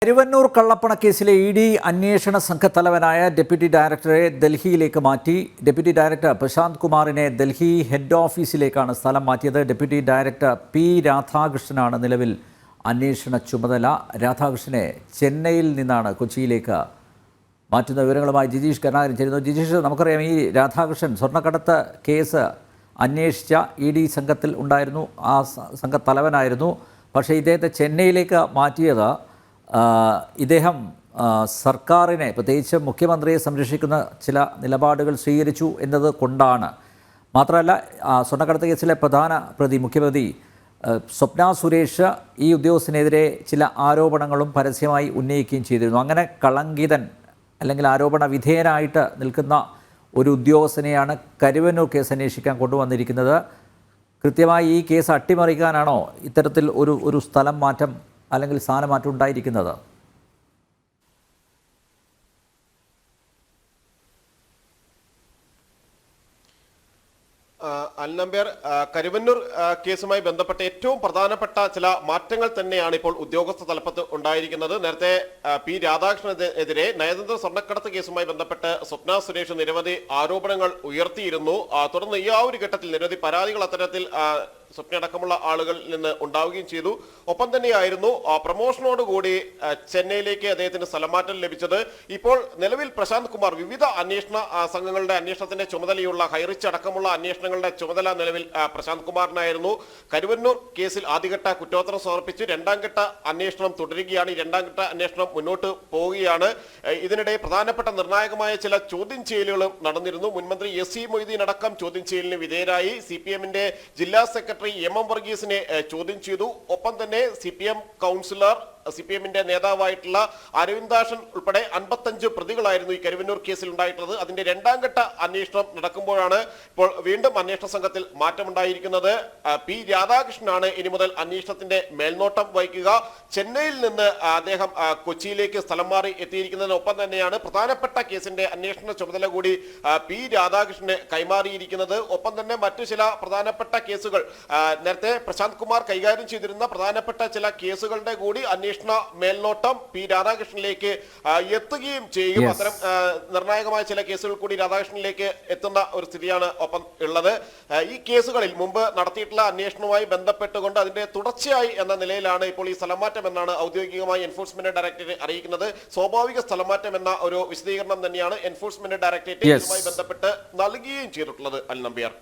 Karuvannur കള്ളപ്പണക്കേസിലെ ED അന്വേഷണ സംഘത്തലവനായ deputy ഡയറക്ടറെ ഡൽഹിയിലേക്ക് മാറ്റി. ഡെപ്യൂട്ടി ഡയറക്ടർ പ്രശാന്ത് കുമാറിനെ ഡൽഹി ഹെഡ് ഓഫീസിലേക്കാണ് സ്ഥലം മാറ്റിയത്. ഡെപ്യൂട്ടി ഡയറക്ടർ പി രാധാകൃഷ്ണനാണ് നിലവിൽ അന്വേഷണ ചുമതല. രാധാകൃഷ്ണനെ ചെന്നൈയിൽ നിന്നാണ് കൊച്ചിയിലേക്ക് മാറ്റുന്ന വിവരങ്ങളുമായി ജിജീഷ് കരുണാകരൻ ചേരുന്നു. ജിജീഷ്, നമുക്കറിയാം ഈ രാധാകൃഷ്ണൻ സ്വർണ്ണക്കടത്ത് കേസ് അന്വേഷിച്ച ഇഡി സംഘത്തിൽ ഉണ്ടായിരുന്നു, ആ സംഘത്തലവനായിരുന്നു. പക്ഷേ ഇദ്ദേഹത്തെ ചെന്നൈയിലേക്ക് മാറ്റിയത് ഇദ്ദേഹം സർക്കാരിനെ, പ്രത്യേകിച്ച് മുഖ്യമന്ത്രിയെ സംരക്ഷിക്കുന്ന ചില നിലപാടുകൾ സ്വീകരിച്ചു എന്നത് കൊണ്ടാണ്. മാത്രമല്ല, സ്വർണ്ണക്കടത്ത് കേസിലെ പ്രധാന പ്രതി മുഖ്യപ്രതി സ്വപ്ന സുരേഷ് ഈ ഉദ്യോഗസ്ഥനെതിരെ ചില ആരോപണങ്ങളും പരസ്യമായി ഉന്നയിക്കുകയും ചെയ്തിരുന്നു. അങ്ങനെ കളങ്കിതൻ അല്ലെങ്കിൽ ആരോപണ വിധേയനായിട്ട് നിൽക്കുന്ന ഒരു ഉദ്യോഗസ്ഥനെയാണ് കരുവന്നൂർ കേസ് അന്വേഷിക്കാൻ കൊണ്ടുവന്നിരിക്കുന്നത്. കൃത്യമായി ഈ കേസ് അട്ടിമറിക്കാനാണോ ഇത്തരത്തിൽ ഒരു സ്ഥലം മാറ്റം അല്ലെങ്കിൽ സ്ഥാനമാറ്റം ഉണ്ടായിരിക്കുന്നത്? അൽനമ്പ്യാർ, കരുവന്നൂർ കേസുമായി ബന്ധപ്പെട്ട ഏറ്റവും പ്രധാനപ്പെട്ട ചില മാറ്റങ്ങൾ തന്നെയാണ് ഇപ്പോൾ ഉദ്യോഗസ്ഥ തലപ്പത്ത് ഉണ്ടായിരിക്കുന്നത്. നേരത്തെ പി രാധാകൃഷ്ണനെതിരെ നയതന്ത്ര സ്വർണ്ണക്കടത്ത് കേസുമായി ബന്ധപ്പെട്ട് സ്വപ്ന സുരേഷ് നിരവധി ആരോപണങ്ങൾ ഉയർത്തിയിരുന്നു. തുടർന്ന് ഈ ഒരു ഘട്ടത്തിൽ നിരവധി പരാതികൾ അത്തരത്തിൽ സ്വപ്ന അടക്കമുള്ള ആളുകളിൽ നിന്ന് ഉണ്ടാവുകയും ചെയ്തു. ഒപ്പം തന്നെയായിരുന്നു പ്രമോഷനോടുകൂടി ചെന്നൈയിലേക്ക് അദ്ദേഹത്തിന് സ്ഥലമാറ്റം ലഭിച്ചത്. ഇപ്പോൾ നിലവിൽ പ്രശാന്ത് കുമാർ വിവിധ അന്വേഷണ സംഘങ്ങളുടെ അന്വേഷണത്തിന്റെ ചുമതലയുള്ള ഹൈറിച്ച് അടക്കമുള്ള അന്വേഷണങ്ങളുടെ ചുമതല നിലവിൽ പ്രശാന്ത് കുമാറിനായിരുന്നു. കരുവന്നൂർ കേസിൽ ആദ്യഘട്ട കുറ്റപത്രം സമർപ്പിച്ച് രണ്ടാം ഘട്ട അന്വേഷണം തുടരുകയാണ്. ഈ രണ്ടാം ഘട്ട അന്വേഷണം മുന്നോട്ട് പോവുകയാണ്. ഇതിനിടെ പ്രധാനപ്പെട്ട നിർണായകമായ ചില ചോദ്യം ചെയ്യലുകളും നടന്നിരുന്നു. മുൻമന്ത്രി എസ് മൊയ്തീൻ അടക്കം ചോദ്യം ചെയ്യലിന് വിധേയരായി. CPM-ന്റെ ജില്ലാ സെക്രട്ടറി MM വർഗീസിനെ ചോദ്യം ചെയ്തു. ഒപ്പം തന്നെ CPM കൗൺസിലർ, CPM-ന്റെ നേതാവായിട്ടുള്ള അരവിന്ദാക്ഷൻ ഉൾപ്പെടെ 55 പ്രതികളായിരുന്നു ഈ കരുവന്നൂർ കേസിൽ ഉണ്ടായിട്ടുള്ളത്. അതിന്റെ രണ്ടാം ഘട്ട അന്വേഷണം നടക്കുമ്പോഴാണ് ഇപ്പോൾ വീണ്ടും അന്വേഷണ സംഘത്തിൽ മാറ്റമുണ്ടായിരിക്കുന്നത്. പി രാധാകൃഷ്ണനാണ് ഇനി മുതൽ അന്വേഷണത്തിന്റെ മേൽനോട്ടം വഹിക്കുക. ചെന്നൈയിൽ നിന്ന് അദ്ദേഹം കൊച്ചിയിലേക്ക് സ്ഥലം മാറി എത്തിയിരിക്കുന്നതിന് ഒപ്പം തന്നെയാണ് പ്രധാനപ്പെട്ട കേസിന്റെ അന്വേഷണ ചുമതല കൂടി പി രാധാകൃഷ്ണന് കൈമാറിയിരിക്കുന്നത്. ഒപ്പം തന്നെ മറ്റു ചില പ്രധാനപ്പെട്ട കേസുകൾ, നേരത്തെ പ്രശാന്ത് കുമാർ കൈകാര്യം ചെയ്തിരുന്ന പ്രധാനപ്പെട്ട ചില കേസുകളുടെ കൂടി അന്വേഷണ മേൽനോട്ടം പി രാധാകൃഷ്ണനിലേക്ക് എത്തുകയും ചെയ്യും. അത്തരം നിർണായകമായ ചില കേസുകൾ കൂടി രാധാകൃഷ്ണനിലേക്ക് എത്തുന്ന ഒരു സ്ഥിതിയാണ് ഒപ്പം ഉള്ളത്. ഈ കേസുകളിൽ മുമ്പ് നടത്തിയിട്ടുള്ള അന്വേഷണവുമായി ബന്ധപ്പെട്ടുകൊണ്ട് അതിന്റെ തുടർച്ചയായി എന്ന നിലയിലാണ് ഇപ്പോൾ ഈ സ്ഥലമാറ്റം എന്നാണ് ഔദ്യോഗികമായി എൻഫോഴ്സ്മെന്റ് ഡയറക്ടറേറ്റ് അറിയിക്കുന്നത്. സ്വാഭാവിക സ്ഥലമാറ്റം എന്ന ഒരു വിശദീകരണം തന്നെയാണ് എൻഫോഴ്സ്മെന്റ് ഡയറക്ടറേറ്റ് ഇതുമായി ബന്ധപ്പെട്ട് നൽകുകയും ചെയ്തിട്ടുള്ളത്. അൽ നമ്പ്യാർ.